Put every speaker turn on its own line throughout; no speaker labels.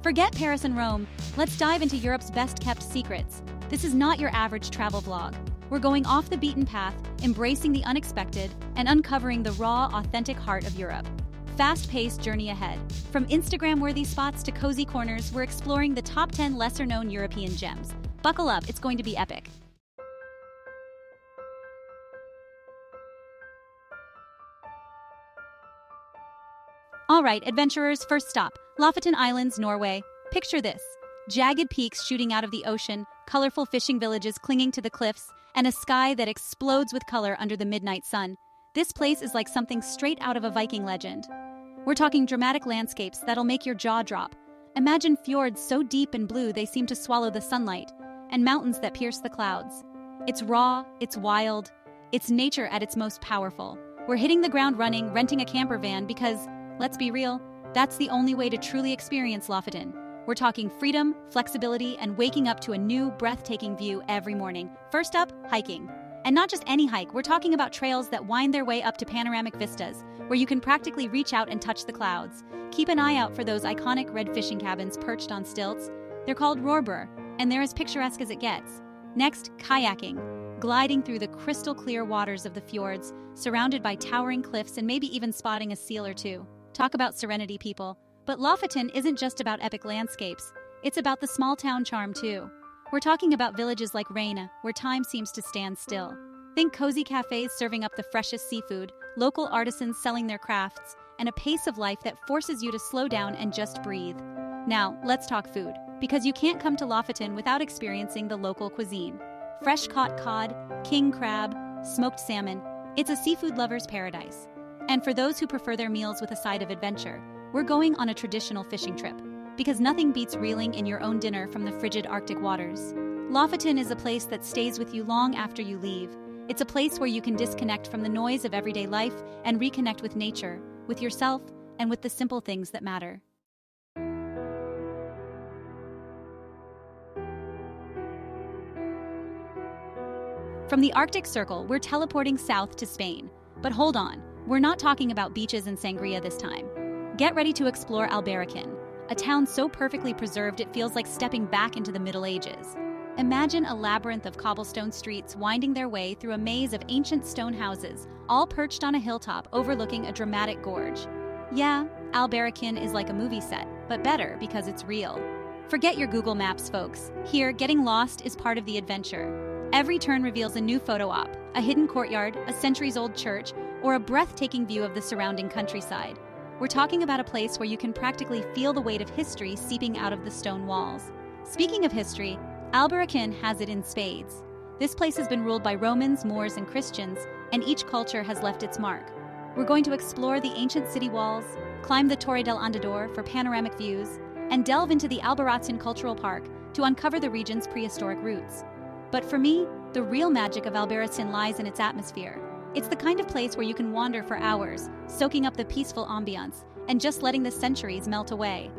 Forget Paris and Rome, let's dive into Europe's best-kept secrets. This is not your average travel vlog. We're going off the beaten path, embracing the unexpected, and uncovering the raw, authentic heart of Europe. Fast-paced journey ahead. From Instagram-worthy spots to cozy corners, we're exploring the top 10 lesser-known European gems. Buckle up, it's going to be epic. All right, adventurers, first stop, Lofoten Islands, Norway. Picture this. Jagged peaks shooting out of the ocean, colorful fishing villages clinging to the cliffs, and a sky that explodes with color under the midnight sun. This place is like something straight out of a Viking legend. We're talking dramatic landscapes that'll make your jaw drop. Imagine fjords so deep and blue they seem to swallow the sunlight, and mountains that pierce the clouds. It's raw, it's wild, it's nature at its most powerful. We're hitting the ground running, renting a camper van because, let's be real, that's the only way to truly experience Lofoten. We're talking freedom, flexibility, and waking up to a new, breathtaking view every morning. First up, hiking. And not just any hike, we're talking about trails that wind their way up to panoramic vistas, where you can practically reach out and touch the clouds. Keep an eye out for those iconic red fishing cabins perched on stilts. They're called roerbur, and they're as picturesque as it gets. Next, kayaking. Gliding through the crystal-clear waters of the fjords, surrounded by towering cliffs and maybe even spotting a seal or two. Talk about serenity, people. But Lofoten isn't just about epic landscapes. It's about the small-town charm, too. We're talking about villages like Reina, where time seems to stand still. Think cozy cafes serving up the freshest seafood, local artisans selling their crafts, and a pace of life that forces you to slow down and just breathe. Now, let's talk food, because you can't come to Lofoten without experiencing the local cuisine. Fresh-caught cod, king crab, smoked salmon. It's a seafood lover's paradise. And for those who prefer their meals with a side of adventure, we're going on a traditional fishing trip, because nothing beats reeling in your own dinner from the frigid Arctic waters. Lofoten is a place that stays with you long after you leave. It's a place where you can disconnect from the noise of everyday life and reconnect with nature, with yourself, and with the simple things that matter. From the Arctic Circle, we're teleporting south to Spain. But hold on, we're not talking about beaches and sangria this time. Get ready to explore Albarracín, a town so perfectly preserved it feels like stepping back into the Middle Ages. Imagine a labyrinth of cobblestone streets winding their way through a maze of ancient stone houses, all perched on a hilltop overlooking a dramatic gorge. Yeah, Albarracín is like a movie set, but better because it's real. Forget your Google Maps, folks. Here, getting lost is part of the adventure. Every turn reveals a new photo op, a hidden courtyard, a centuries-old church, or a breathtaking view of the surrounding countryside. We're talking about a place where you can practically feel the weight of history seeping out of the stone walls. Speaking of history, Albarracín has it in spades. This place has been ruled by Romans, Moors, and Christians, and each culture has left its mark. We're going to explore the ancient city walls, climb the Torre del Andador for panoramic views, and delve into the Albarracín Cultural Park to uncover the region's prehistoric roots. But for me, the real magic of Albarracín lies in its atmosphere. It's the kind of place where you can wander for hours, soaking up the peaceful ambiance, and just letting the centuries melt away.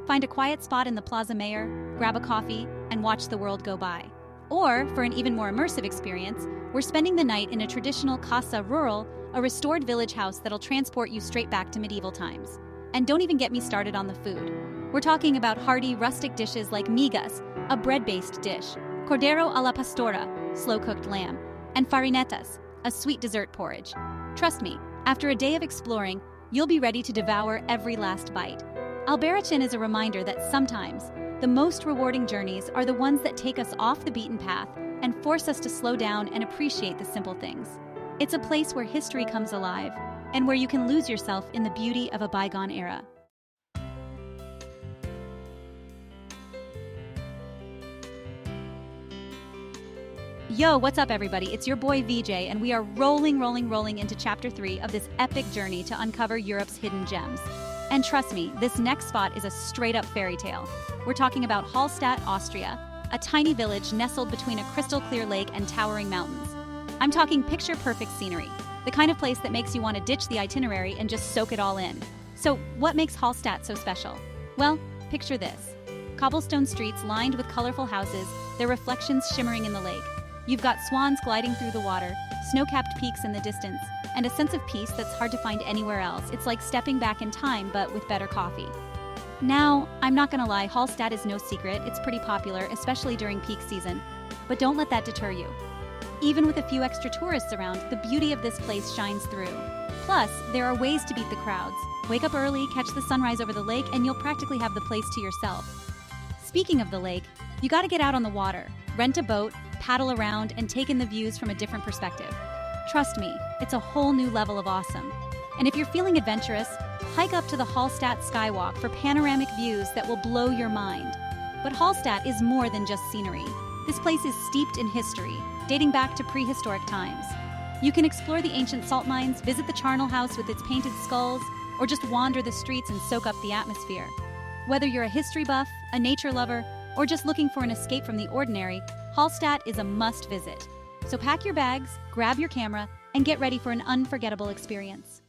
Find a quiet spot in the Plaza Mayor, grab a coffee, and watch the world go by. Or, for an even more immersive experience, we're spending the night in a traditional Casa Rural, a restored village house that'll transport you straight back to medieval times. And don't even get me started on the food. We're talking about hearty, rustic dishes like migas, a bread-based dish, cordero a la pastora, slow-cooked lamb, and farinetas, a sweet dessert porridge. Trust me, after a day of exploring, you'll be ready to devour every last bite. Albarracín is a reminder that sometimes, the most rewarding journeys are the ones that take us off the beaten path and force us to slow down and appreciate the simple things. It's a place where history comes alive, and where you can lose yourself in the beauty of a bygone era. Yo, what's up everybody? It's your boy VJ, and we are rolling into Chapter 3 of this epic journey to uncover Europe's hidden gems. And trust me, this next spot is a straight-up fairy tale. We're talking about Hallstatt, Austria, a tiny village nestled between a crystal-clear lake and towering mountains. I'm talking picture-perfect scenery, the kind of place that makes you want to ditch the itinerary and just soak it all in. So, what makes Hallstatt so special? Well, picture this. Cobblestone streets lined with colorful houses, their reflections shimmering in the lake. You've got swans gliding through the water, snow-capped peaks in the distance, and a sense of peace that's hard to find anywhere else. It's like stepping back in time, but with better coffee. Now, I'm not gonna lie, Hallstatt is no secret. It's pretty popular, especially during peak season. But don't let that deter you. Even with a few extra tourists around, the beauty of this place shines through. Plus, there are ways to beat the crowds. Wake up early, catch the sunrise over the lake, and you'll practically have the place to yourself. Speaking of the lake, you gotta get out on the water, rent a boat, paddle around, and take in the views from a different perspective. Trust me, it's a whole new level of awesome. And if you're feeling adventurous, hike up to the Hallstatt Skywalk for panoramic views that will blow your mind. But Hallstatt is more than just scenery. This place is steeped in history, dating back to prehistoric times. You can explore the ancient salt mines, visit the charnel house with its painted skulls, or just wander the streets and soak up the atmosphere. Whether you're a history buff, a nature lover, or just looking for an escape from the ordinary, Hallstatt is a must visit. So pack your bags, grab your camera, and get ready for an unforgettable experience.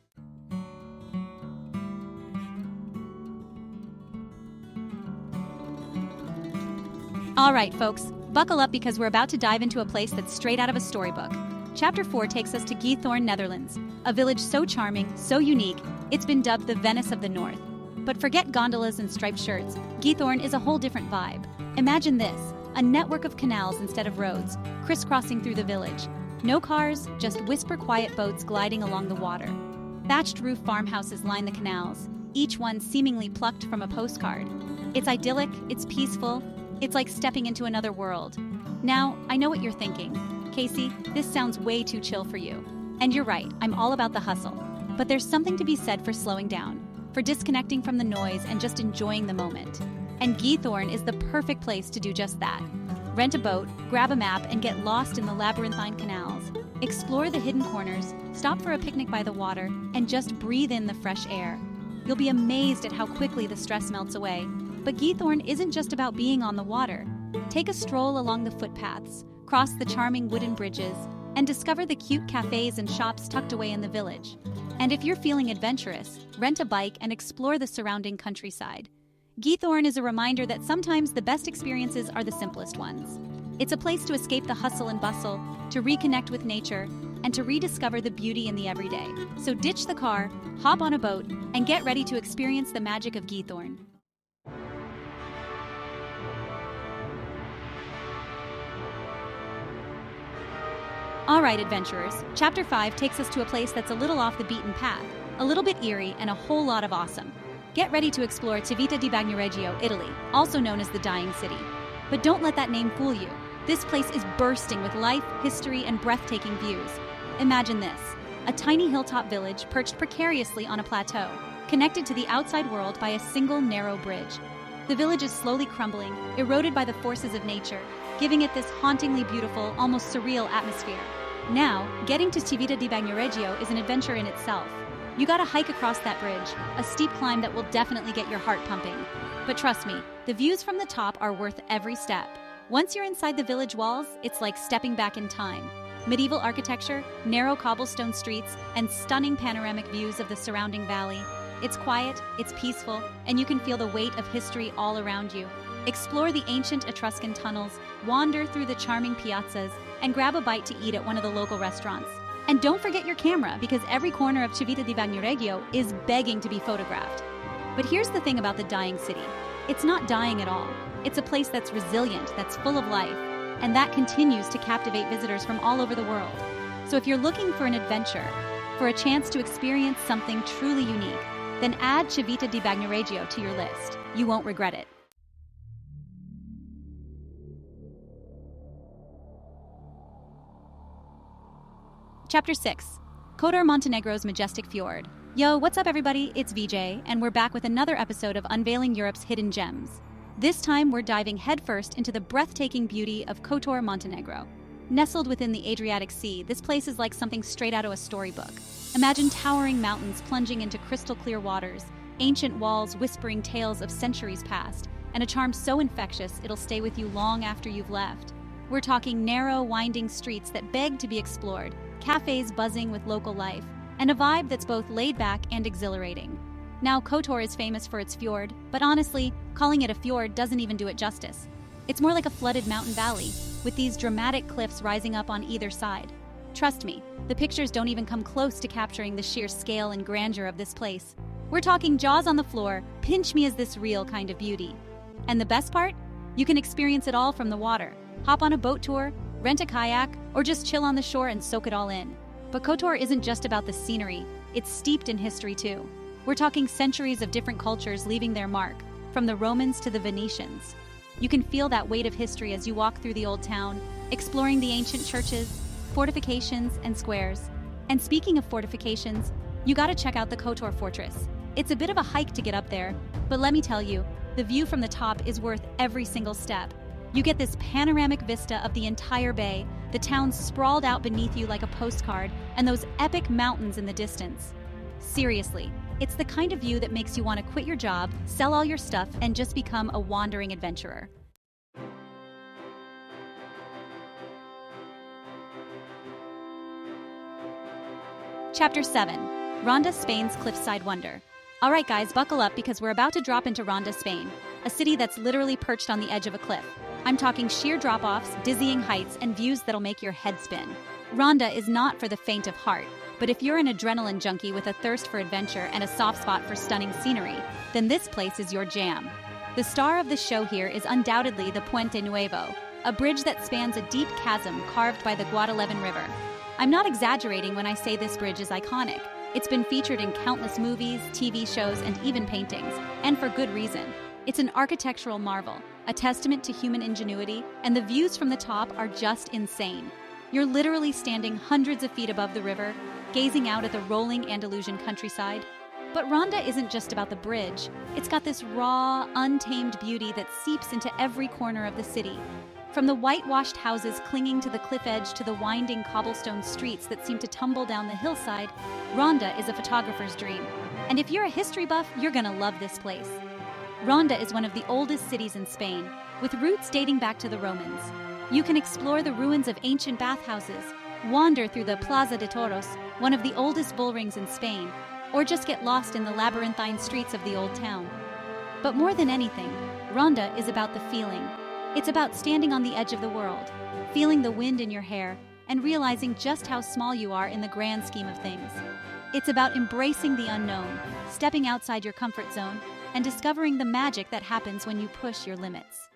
All right, folks, buckle up because we're about to dive into a place that's straight out of a storybook. Chapter 4 takes us to Giethoorn, Netherlands, a village so charming, so unique, it's been dubbed the Venice of the North. But forget gondolas and striped shirts, Giethoorn is a whole different vibe. Imagine this, a network of canals instead of roads, crisscrossing through the village. No cars, just whisper-quiet boats gliding along the water. Thatched roof farmhouses line the canals, each one seemingly plucked from a postcard. It's idyllic, it's peaceful, it's like stepping into another world. Now, I know what you're thinking. Casey, this sounds way too chill for you. And you're right, I'm all about the hustle. But there's something to be said for slowing down, for disconnecting from the noise and just enjoying the moment. And Giethoorn is the perfect place to do just that. Rent a boat, grab a map, and get lost in the labyrinthine canals. Explore the hidden corners, stop for a picnic by the water, and just breathe in the fresh air. You'll be amazed at how quickly the stress melts away. But Giethoorn isn't just about being on the water. Take a stroll along the footpaths, cross the charming wooden bridges, and discover the cute cafes and shops tucked away in the village. And if you're feeling adventurous, rent a bike and explore the surrounding countryside. Giethoorn is a reminder that sometimes the best experiences are the simplest ones. It's a place to escape the hustle and bustle, to reconnect with nature, and to rediscover the beauty in the everyday. So ditch the car, hop on a boat, and get ready to experience the magic of Giethoorn. All right, adventurers, Chapter 5 takes us to a place that's a little off the beaten path, a little bit eerie, and a whole lot of awesome. Get ready to explore Civita di Bagnoregio, Italy, also known as the Dying City. But don't let that name fool you. This place is bursting with life, history, and breathtaking views. Imagine this, a tiny hilltop village perched precariously on a plateau, connected to the outside world by a single narrow bridge. The village is slowly crumbling, eroded by the forces of nature, giving it this hauntingly beautiful, almost surreal atmosphere. Now, getting to Civita di Bagnoregio is an adventure in itself. You gotta hike across that bridge, a steep climb that will definitely get your heart pumping. But trust me, the views from the top are worth every step. Once you're inside the village walls, it's like stepping back in time. Medieval architecture, narrow cobblestone streets, and stunning panoramic views of the surrounding valley. It's quiet, it's peaceful, and you can feel the weight of history all around you. Explore the ancient Etruscan tunnels, wander through the charming piazzas, and grab a bite to eat at one of the local restaurants. And don't forget your camera, because every corner of Civita di Bagnoregio is begging to be photographed. But here's the thing about the dying city. It's not dying at all. It's a place that's resilient, that's full of life, and that continues to captivate visitors from all over the world. So if you're looking for an adventure, for a chance to experience something truly unique, then add Civita di Bagnoregio to your list. You won't regret it. Chapter 6, Kotor, Montenegro's Majestic Fjord. Yo, what's up everybody? It's VJ, and we're back with another episode of Unveiling Europe's Hidden Gems. This time we're diving headfirst into the breathtaking beauty of Kotor, Montenegro. Nestled within the Adriatic Sea, this place is like something straight out of a storybook. Imagine towering mountains plunging into crystal clear waters, ancient walls whispering tales of centuries past, and a charm so infectious it'll stay with you long after you've left. We're talking narrow, winding streets that beg to be explored, cafes buzzing with local life, and a vibe that's both laid back and exhilarating. Now, Kotor is famous for its fjord, but honestly, calling it a fjord doesn't even do it justice. It's more like a flooded mountain valley, with these dramatic cliffs rising up on either side. Trust me, the pictures don't even come close to capturing the sheer scale and grandeur of this place. We're talking jaws on the floor, pinch me as this real kind of beauty. And the best part? You can experience it all from the water. Hop on a boat tour, rent a kayak, or just chill on the shore and soak it all in. But Kotor isn't just about the scenery, it's steeped in history too. We're talking centuries of different cultures leaving their mark, from the Romans to the Venetians. You can feel that weight of history as you walk through the old town, exploring the ancient churches, fortifications, and squares. And speaking of fortifications, you gotta check out the Kotor Fortress. It's a bit of a hike to get up there, but let me tell you, the view from the top is worth every single step. You get this panoramic vista of the entire bay, the town sprawled out beneath you like a postcard, and those epic mountains in the distance. Seriously, it's the kind of view that makes you want to quit your job, sell all your stuff, and just become a wandering adventurer. Chapter 7. Ronda, Spain's Cliffside Wonder. Alright guys, buckle up because we're about to drop into Ronda, Spain, a city that's literally perched on the edge of a cliff. I'm talking sheer drop-offs, dizzying heights, and views that'll make your head spin. Ronda is not for the faint of heart, but if you're an adrenaline junkie with a thirst for adventure and a soft spot for stunning scenery, then this place is your jam. The star of the show here is undoubtedly the Puente Nuevo, a bridge that spans a deep chasm carved by the Guadalquivir River. I'm not exaggerating when I say this bridge is iconic. It's been featured in countless movies, TV shows, and even paintings, and for good reason. It's an architectural marvel, a testament to human ingenuity, and the views from the top are just insane. You're literally standing hundreds of feet above the river, gazing out at the rolling Andalusian countryside. But Ronda isn't just about the bridge. It's got this raw, untamed beauty that seeps into every corner of the city. From the whitewashed houses clinging to the cliff edge to the winding cobblestone streets that seem to tumble down the hillside, Ronda is a photographer's dream. And if you're a history buff, you're gonna love this place. Ronda is one of the oldest cities in Spain, with roots dating back to the Romans. You can explore the ruins of ancient bathhouses, wander through the Plaza de Toros, one of the oldest bull rings in Spain, or just get lost in the labyrinthine streets of the old town. But more than anything, Ronda is about the feeling. It's about standing on the edge of the world, feeling the wind in your hair, and realizing just how small you are in the grand scheme of things. It's about embracing the unknown, stepping outside your comfort zone, and discovering the magic that happens when you push your limits.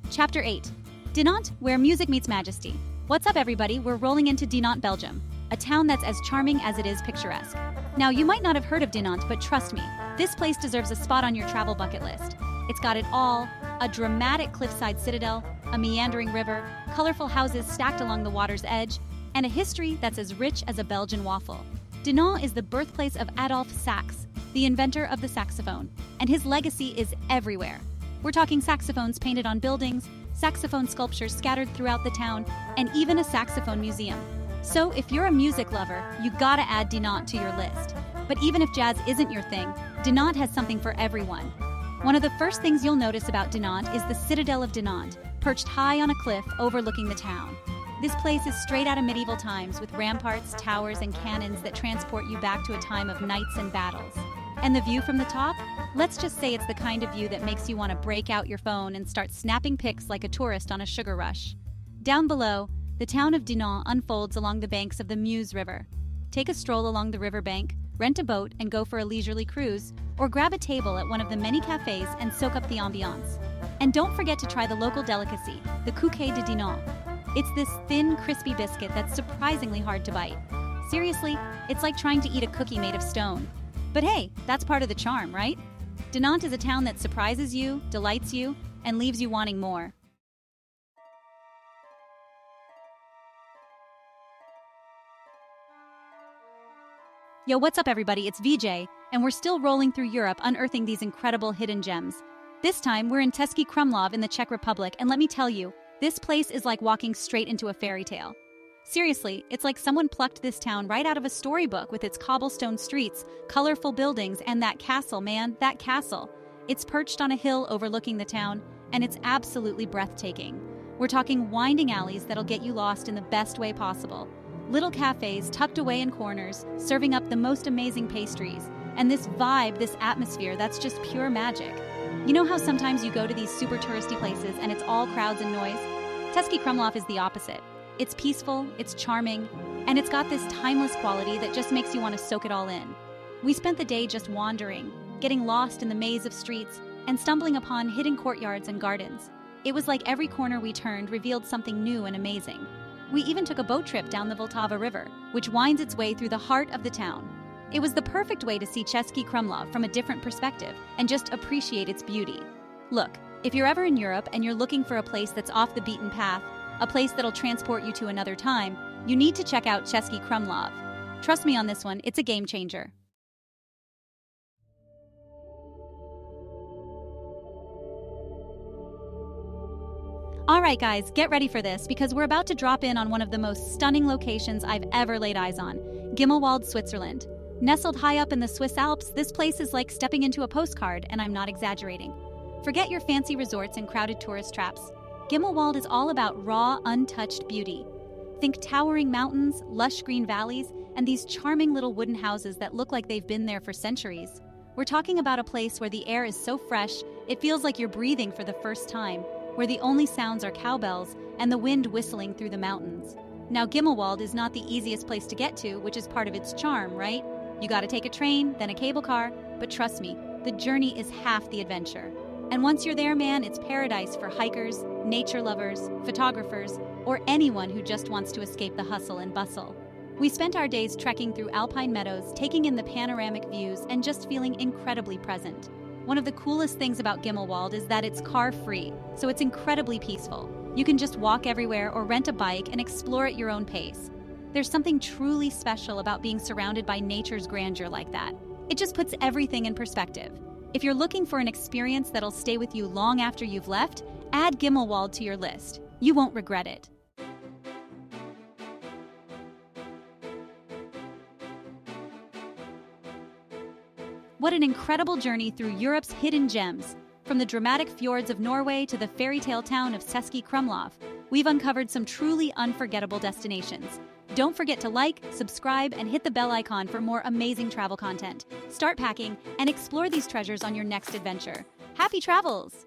Chapter 8. Dinant, where music meets majesty. What's up, everybody? We're rolling into Dinant, Belgium, a town that's as charming as it is picturesque. Now, you might not have heard of Dinant, but trust me, this place deserves a spot on your travel bucket list. It's got it all: a dramatic cliffside citadel, a meandering river, colorful houses stacked along the water's edge, and a history that's as rich as a Belgian waffle. Dinant is the birthplace of Adolphe Sax, the inventor of the saxophone, and his legacy is everywhere. We're talking saxophones painted on buildings, saxophone sculptures scattered throughout the town, and even a saxophone museum. So if you're a music lover, you gotta add Dinant to your list. But even if jazz isn't your thing, Dinant has something for everyone. One of the first things you'll notice about Dinant is the Citadel of Dinant, perched high on a cliff overlooking the town. This place is straight out of medieval times, with ramparts, towers, and cannons that transport you back to a time of knights and battles. And the view from the top? Let's just say it's the kind of view that makes you want to break out your phone and start snapping pics like a tourist on a sugar rush. Down below, the town of Dinant unfolds along the banks of the Meuse River. Take a stroll along the riverbank, rent a boat and go for a leisurely cruise, or grab a table at one of the many cafes and soak up the ambiance. And don't forget to try the local delicacy, the Cookie de Dinant. It's this thin, crispy biscuit that's surprisingly hard to bite. Seriously, it's like trying to eat a cookie made of stone. But hey, that's part of the charm, right? Dinant is a town that surprises you, delights you, and leaves you wanting more. Yo, what's up everybody? It's VJ, and we're still rolling through Europe unearthing these incredible hidden gems. This time, we're in Český Krumlov in the Czech Republic, and let me tell you, this place is like walking straight into a fairy tale. Seriously, it's like someone plucked this town right out of a storybook with its cobblestone streets, colorful buildings, and that castle, man, that castle. It's perched on a hill overlooking the town, and it's absolutely breathtaking. We're talking winding alleys that'll get you lost in the best way possible. Little cafes tucked away in corners, serving up the most amazing pastries, and this vibe, this atmosphere, that's just pure magic. You know how sometimes you go to these super touristy places and it's all crowds and noise? Český Krumlov is the opposite. It's peaceful, it's charming, and it's got this timeless quality that just makes you want to soak it all in. We spent the day just wandering, getting lost in the maze of streets, and stumbling upon hidden courtyards and gardens. It was like every corner we turned revealed something new and amazing. We even took a boat trip down the Vltava River, which winds its way through the heart of the town. It was the perfect way to see Český Krumlov from a different perspective and just appreciate its beauty. Look, if you're ever in Europe and you're looking for a place that's off the beaten path, a place that'll transport you to another time, you need to check out Český Krumlov. Trust me on this one, it's a game changer. Alright guys, get ready for this because we're about to drop in on one of the most stunning locations I've ever laid eyes on, Gimmelwald, Switzerland. Nestled high up in the Swiss Alps, this place is like stepping into a postcard, and I'm not exaggerating. Forget your fancy resorts and crowded tourist traps. Gimmelwald is all about raw, untouched beauty. Think towering mountains, lush green valleys, and these charming little wooden houses that look like they've been there for centuries. We're talking about a place where the air is so fresh, it feels like you're breathing for the first time, where the only sounds are cowbells and the wind whistling through the mountains. Now, Gimmelwald is not the easiest place to get to, which is part of its charm, right? You gotta take a train, then a cable car, but trust me, the journey is half the adventure. And once you're there, man, it's paradise for hikers, nature lovers, photographers, or anyone who just wants to escape the hustle and bustle. We spent our days trekking through alpine meadows, taking in the panoramic views, and just feeling incredibly present. One of the coolest things about Gimmelwald is that it's car-free, so it's incredibly peaceful. You can just walk everywhere or rent a bike and explore at your own pace. There's something truly special about being surrounded by nature's grandeur like that. It just puts everything in perspective. If you're looking for an experience that'll stay with you long after you've left, add Gimmelwald to your list. You won't regret it. What an incredible journey through Europe's hidden gems. From the dramatic fjords of Norway to the fairy tale town of Český Krumlov, we've uncovered some truly unforgettable destinations. Don't forget to like, subscribe, and hit the bell icon for more amazing travel content. Start packing and explore these treasures on your next adventure. Happy travels!